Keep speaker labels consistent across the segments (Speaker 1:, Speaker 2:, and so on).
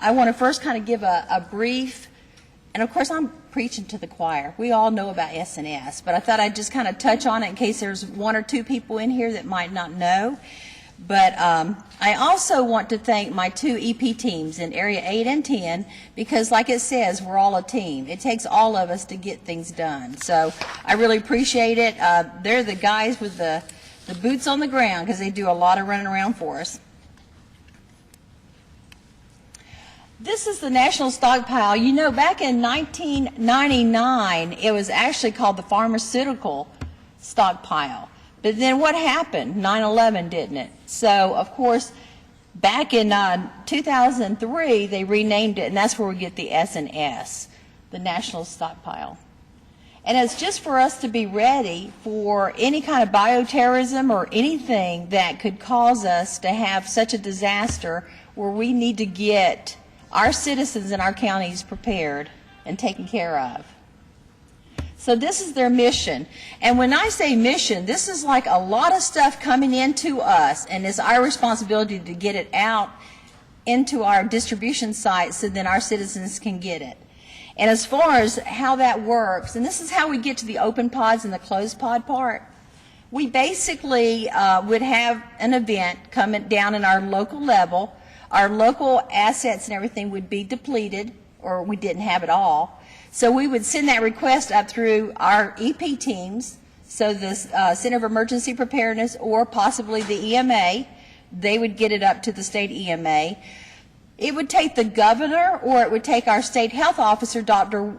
Speaker 1: I want to first kind of give a brief, and of course I'm preaching to the choir. We all know about SNS, but I thought I'd just kind of touch on it in case there's one or two people in here that might not know. But I also want to thank my two EP teams in Area 8 and 10 because, like it says, we're all a team. It takes all of us to get things done. So I really appreciate it. They're the guys with the boots on the ground because they do a lot of running around for us. This is the National Stockpile. You know, back in 1999, it was actually called the Pharmaceutical Stockpile. But then what happened? 9/11, didn't it? So, of course, back in 2003, they renamed it, and that's where we get the S&S, the National Stockpile. And it's just for us to be ready for any kind of bioterrorism or anything that could cause us to have such a disaster where we need to get our citizens in our counties prepared and taken care of. So this is their mission. And when I say mission, this is like a lot of stuff coming into us, and it's our responsibility to get it out into our distribution sites so then our citizens can get it. And as far as how that works, and this is how we get to the open pods and the closed pod part, we basically would have an event coming down in our local level. Our local assets and everything would be depleted, or we didn't have it all. So we would send that request up through our EP teams, so the Center of Emergency Preparedness or possibly the EMA. They would get it up to the state EMA. It would take the governor or it would take our state health officer, Dr.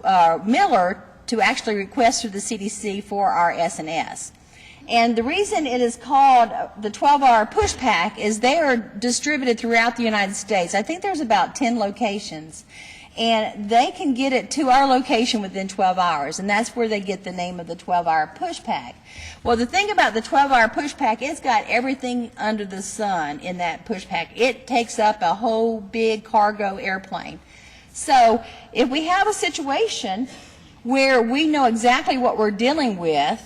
Speaker 1: Miller, to actually request through the CDC for our S&S. And the reason it is called the 12-hour push pack is they are distributed throughout the United States. I think there's about 10 locations. And they can get it to our location within 12 hours, and that's where they get the name of the 12-hour push pack. Well, the thing about the 12-hour push pack, it's got everything under the sun in that push pack. It takes up a whole big cargo airplane. So if we have a situation where we know exactly what we're dealing with,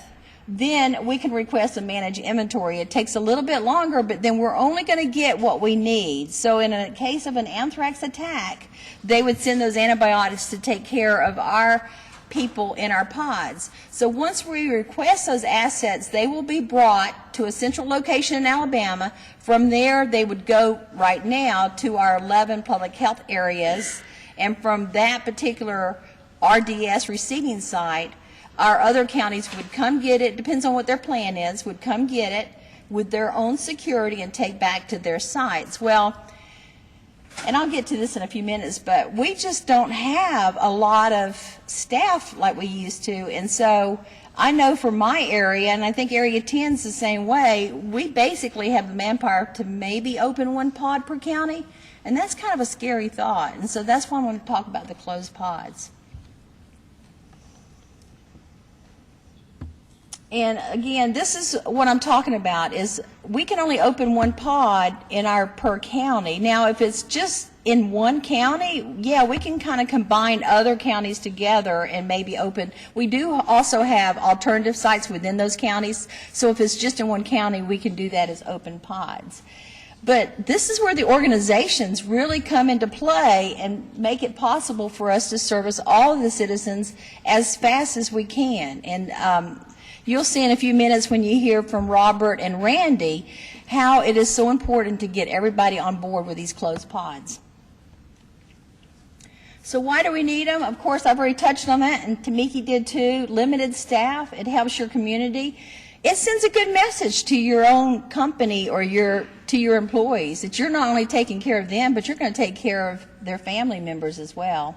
Speaker 1: then we can request a managed inventory. It takes a little bit longer, but then we're only going to get what we need. So in a case of an anthrax attack, they would send those antibiotics to take care of our people in our pods. So once we request those assets, they will be brought to a central location in Alabama. From there, they would go right now to our 11 public health areas, and from that particular RDS receiving site, our other counties would come get it, depends on what their plan is, would come get it with their own security and take back to their sites. Well, and I'll get to this in a few minutes, but we just don't have a lot of staff like we used to. And so I know for my area, and I think Area 10 is the same way, we basically have the manpower to maybe open one pod per county. And that's kind of a scary thought. And so that's why I want to talk about the closed pods. And again, this is what I'm talking about, is we can only open one pod in our per county. Now, if it's just in one county, yeah, we can kind of combine other counties together and maybe open. We do also have alternative sites within those counties, so if it's just in one county, we can do that as open pods. But this is where the organizations really come into play and make it possible for us to service all of the citizens as fast as we can. And you'll see in a few minutes when you hear from Robert and Randy how it is so important to get everybody on board with these closed pods. So why do we need them? Of course, I've already touched on that, and Tamiki did too. Limited staff, it helps your community. It sends a good message to your own company or to your employees that you're not only taking care of them, but you're going to take care of their family members as well.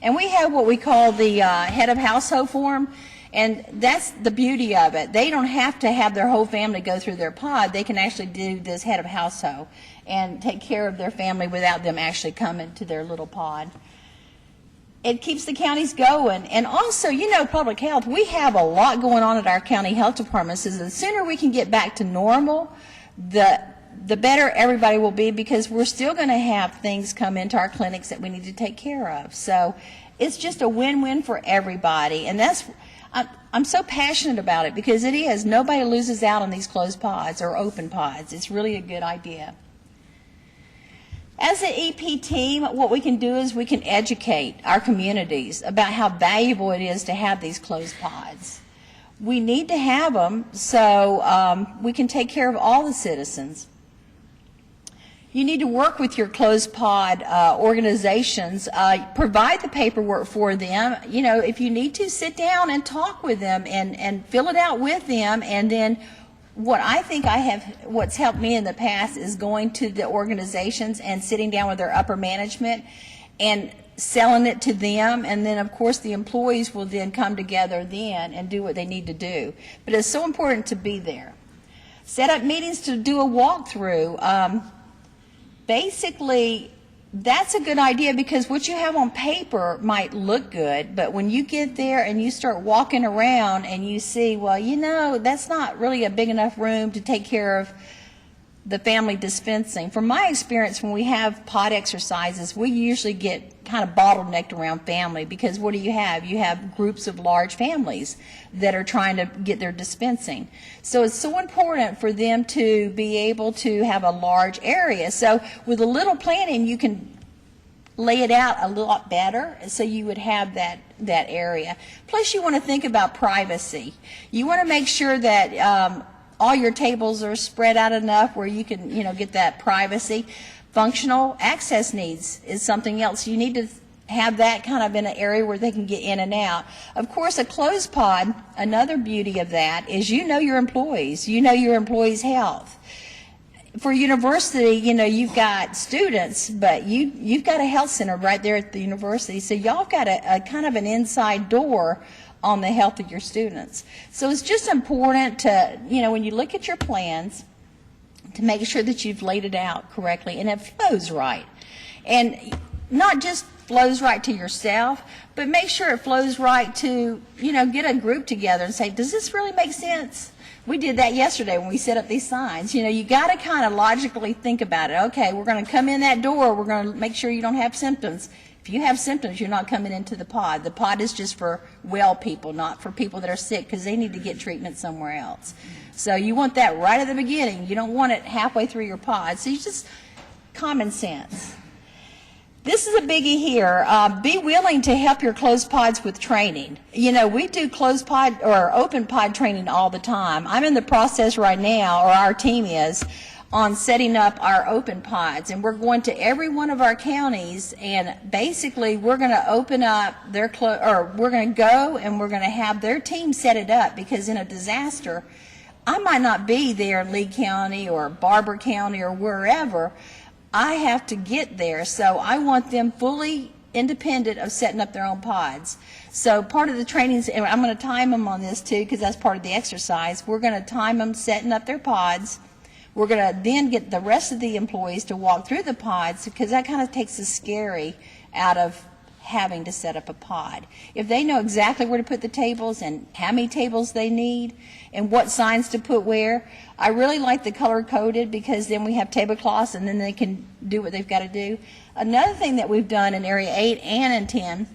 Speaker 1: And we have what we call the head of household form. And that's the beauty of it. They don't have to have their whole family go through their pod. They can actually do this head of household and take care of their family without them actually coming to their little pod. It keeps the counties going. And also, you know, public health, we have a lot going on at our county health departments. So the sooner we can get back to normal, the better everybody will be, because we're still going to have things come into our clinics that we need to take care of. So it's just a win-win for everybody. And that's, I'm so passionate about it because it is. Nobody loses out on these closed pods or open pods. It's really a good idea. As an EP team, what we can do is we can educate our communities about how valuable it is to have these closed pods. We need to have them so we can take care of all the citizens. You need to work with your closed pod organizations, provide the paperwork for them. You know, if you need to, sit down and talk with them and fill it out with them. And then what I think what's helped me in the past is going to the organizations and sitting down with their upper management and selling it to them, and then of course the employees will then come together then and do what they need to do. But it's so important to be there. Set up meetings to do a walkthrough. Basically, that's a good idea because what you have on paper might look good, but when you get there and you start walking around and you see, well, you know, that's not really a big enough room to take care of the family dispensing. From my experience, when we have pod exercises, we usually get kind of bottlenecked around family because what do? You have groups of large families that are trying to get their dispensing. So it's so important for them to be able to have a large area. So with a little planning, you can lay it out a lot better so you would have that area. Plus you want to think about privacy. You want to make sure that all your tables are spread out enough where you can, you know, get that privacy. Functional access needs is something else. You need to have that kind of in an area where they can get in and out. Of course, a closed pod, another beauty of that is you know your employees. You know your employees' health. For university, you know, you've got students, but you've got a health center right there at the university. So y'all got a kind of an inside door on the health of your students. So it's just important to, you know, when you look at your plans, to make sure that you've laid it out correctly and it flows right. And not just flows right to yourself, but make sure it flows right to, you know, get a group together and say, does this really make sense? We did that yesterday when we set up these signs. You know, you got to kind of logically think about it. Okay, we're going to come in that door. We're going to make sure you don't have symptoms. If you have symptoms, you're not coming into the pod. The pod is just for well people, not for people that are sick, because they need to get treatment somewhere else. So you want that right at the beginning. You don't want it halfway through your pod. So you just, common sense. This is a biggie here. Be willing to help your closed pods with training. You know, we do closed pod or open pod training all the time. I'm in the process right now, or our team is, on setting up our open pods, and we're going to every one of our counties, and basically we're going to open up their we're going to go and we're going to have their team set it up, because in a disaster I might not be there in Lee County or Barber County or wherever. I have to get there, so I want them fully independent of setting up their own pods. So part of the trainings, and I'm going to time them on this too because that's part of the exercise, we're going to time them setting up their pods. We're going to then get the rest of the employees to walk through the pods, because that kind of takes the scary out of having to set up a pod. If they know exactly where to put the tables and how many tables they need and what signs to put where, I really like the color-coded, because then we have tablecloths and then they can do what they've got to do. Another thing that we've done in Area 8 and in 10,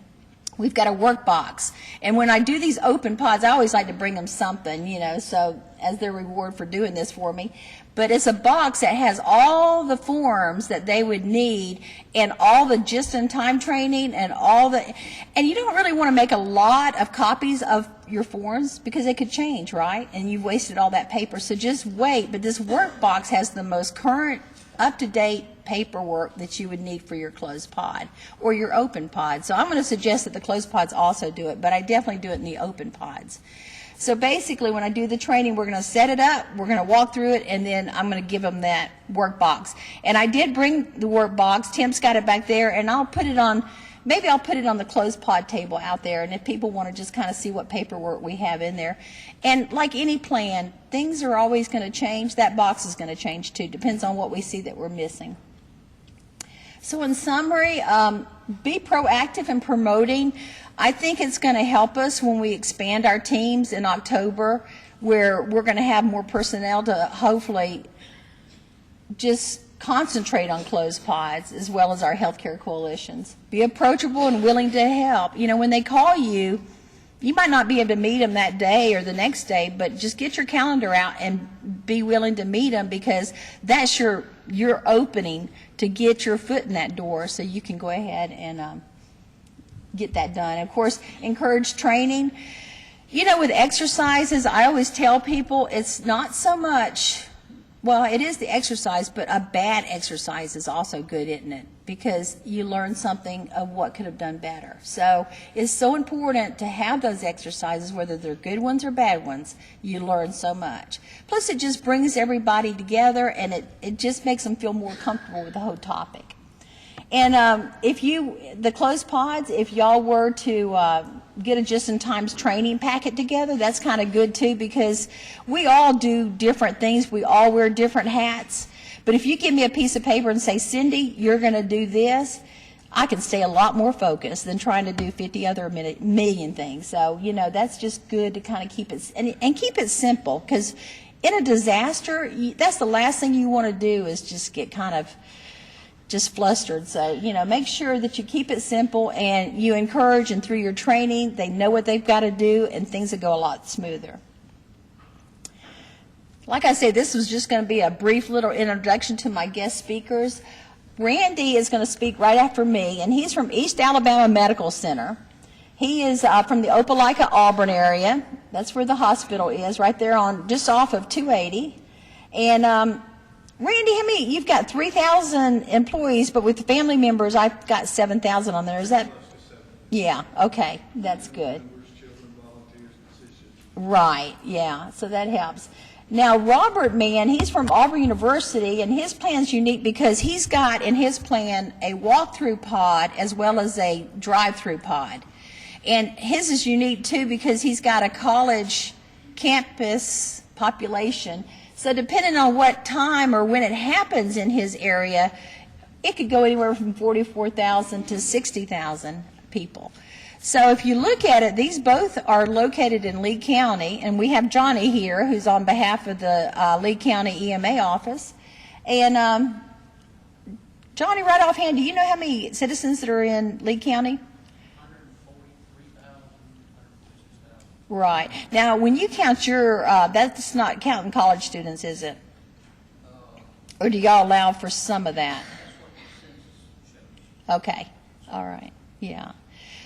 Speaker 1: we've got a work box. And when I do these open pods, I always like to bring them something, you know, so as their reward for doing this for me. But it's a box that has all the forms that they would need and all the just-in-time training and and you don't really want to make a lot of copies of your forms because they could change, right? And you've wasted all that paper. So just wait. But this work box has the most current, up-to-date paperwork that you would need for your closed pod or your open pod. So I'm going to suggest that the closed pods also do it, but I definitely do it in the open pods. So basically, when I do the training, we're going to set it up, we're going to walk through it, and then I'm going to give them that work box. And I did bring the work box. Tim's got it back there, and I'll put it on, maybe I'll put it on the closed pod table out there, and if people want to just kind of see what paperwork we have in there. And like any plan, things are always going to change. That box is going to change too. Depends on what we see that we're missing. So in summary, be proactive in promoting. I think it's going to help us when we expand our teams in October, where we're going to have more personnel to hopefully just concentrate on closed pods as well as our healthcare coalitions. Be approachable and willing to help. You know, when they call you, You might not be able to meet them that day or the next day, but just get your calendar out and be willing to meet them, because that's your opening to get your foot in that door so you can go ahead and get that done. Of course, encourage training. You know, with exercises, I always tell people it's not so much, well, it is the exercise, but a bad exercise is also good, isn't it? Because you learn something of what could have done better. So it's so important to have those exercises, whether they're good ones or bad ones. You learn so much. Plus, it just brings everybody together, and it just makes them feel more comfortable with the whole topic. And the closed pods, if y'all were to get a just-in-time training packet together, that's kind of good too, because we all do different things. We all wear different hats. But if you give me a piece of paper and say, Cyndi, you're going to do this, I can stay a lot more focused than trying to do 50 other million things. So, you know, that's just good to kind of keep it, and keep it simple, because in a disaster, that's the last thing you want to do is just get kind of just flustered. So, you know, make sure that you keep it simple and you encourage, and through your training, they know what they've got to do, and things will go a lot smoother. Like I said, this was just going to be a brief little introduction to my guest speakers. Randy is going to speak right after me, and he's from East Alabama Medical Center. He is from the Opelika, Auburn area. That's where the hospital is, right there on just off of 280. And Randy, how many? You've got 3,000 employees, but with the family members, I've got 7,000 on there. Is that? Yeah. Okay, that's good. Right. Yeah. So that helps. Now, Robert Mann, he's from Auburn University, and his plan's unique because he's got in his plan a walk-through pod as well as a drive-through pod. And his is unique, too, because he's got a college campus population. So depending on what time or when it happens in his area, it could go anywhere from 44,000 to 60,000 people. So if you look at it, these both are located in Lee County, and we have Johnny here, who's on behalf of the Lee County EMA office. And Johnny, right offhand, do you know how many citizens that are in Lee County?
Speaker 2: 143,000.
Speaker 1: Right. Now, when you count your, that's not counting college students, is it? Or do y'all allow for some of that? Okay. All right. Yeah.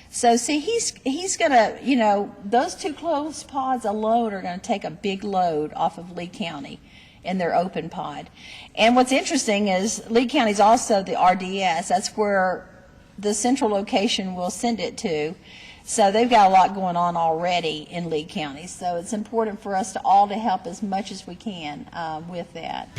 Speaker 1: So, see, he's going to, you know, those two closed pods alone are going to take a big load off of Lee County in their open pod. And what's interesting is Lee County is also the RDS. That's where the central location will send it to. So they've got a lot going on already in Lee County. So it's important for us to all to help as much as we can with that.